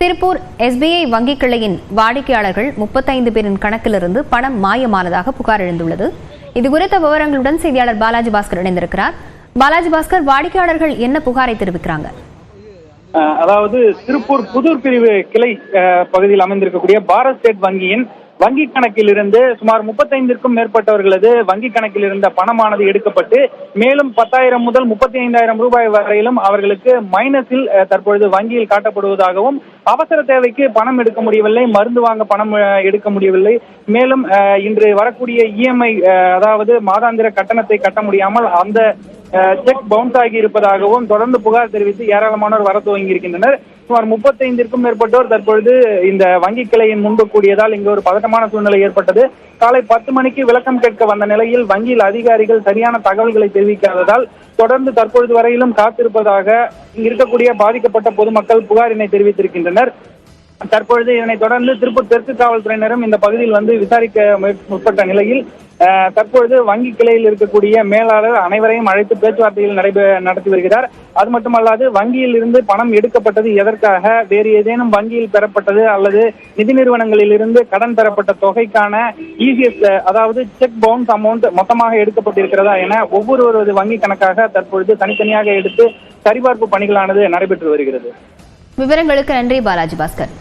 Tiruppur SBI வங்கி கிளையின் வாடிக்கையாளர்கள் 35 பேரின் கணக்கிலிருந்து பணம் மாயமானதாக புகார் எழுந்துள்ளது. இதுகுறித்த விவரங்களுடன் செய்தியாளர் பாலாஜி பாஸ்கர் இணைந்திருக்கிறார். பாலாஜி பாஸ்கர், வாடிக்கையாளர்கள் என்ன புகாரை தெரிவிக்கிறாங்க? அதாவது திருப்பூர் புதூர் பிரிவு கிளை பகுதியில் அமைந்திருக்கக்கூடிய பாரத் ஸ்டேட் வங்கியின் வங்கி கணக்கில் இருந்து சுமார் 35க்கும் மேற்பட்டவர்களது வங்கி கணக்கில் இருந்த பணமானது எடுக்கப்பட்டு மேலும் 10,000 முதல் 35,000 ரூபாய் வரையிலும் அவர்களுக்கு மைனஸில் தற்பொழுது வங்கியில் காட்டப்படுவதாகவும், அவசர தேவைக்கு பணம் எடுக்க முடியவில்லை, மருந்து வாங்க பணம் எடுக்க முடியவில்லை, மேலும் இன்று வரக்கூடிய EMI அதாவது மாதாந்திர கட்டணத்தை கட்ட முடியாமல் அந்த செக் பவுன்ஸ் ஆகி இருப்பதாகவும் தொடர்ந்து புகார் தெரிவித்து ஏராளமானோர் வர துவங்கி இருக்கின்றனர். சுமார் 35க்கும் மேற்பட்டோர் தற்பொழுது இந்த வங்கி கிளையின் முன்பு கூடியதால் இங்கு ஒரு பதட்டமான சூழ்நிலை ஏற்பட்டது. காலை 10 மணிக்கு விளக்கம் கேட்க வந்த நிலையில் வங்கியில் அதிகாரிகள் சரியான தகவல்களை தெரிவிக்காததால் தொடர்ந்து தற்பொழுது வரையிலும் காத்திருப்பதாக இங்கு இருக்கக்கூடிய பாதிக்கப்பட்ட பொதுமக்கள் புகாரினை தெரிவித்திருக்கின்றனர். தற்பொழுது இதனைத் தொடர்ந்து திருப்பூர் தெற்கு காவல்துறையினரும் இந்த பகுதியில் வந்து விசாரிக்க முற்பட்ட நிலையில் தற்பொழுது வங்கி கிளையில் இருக்கக்கூடிய மேலாளர் அனைவரையும் அழைத்து பேச்சுவார்த்தைகள் நடத்தி வருகிறார். அது மட்டுமல்லாது வங்கியில் இருந்து பணம் எடுக்கப்பட்டது எதற்காக, வேறு ஏதேனும் வங்கியில் பெறப்பட்டது அல்லது நிதி நிறுவனங்களில் இருந்து கடன் பெறப்பட்ட தொகைக்கான ECS அதாவது செக் பவுன்ஸ் அமௌண்ட் மொத்தமாக எடுக்கப்பட்டிருக்கிறதா என ஒவ்வொருவரது வங்கி கணக்காக தற்பொழுது தனித்தனியாக எடுத்து சரிபார்ப்பு பணிகளானது நடைபெற்று வருகிறது. விவரங்களுக்கு நன்றி பாலாஜி பாஸ்கர்.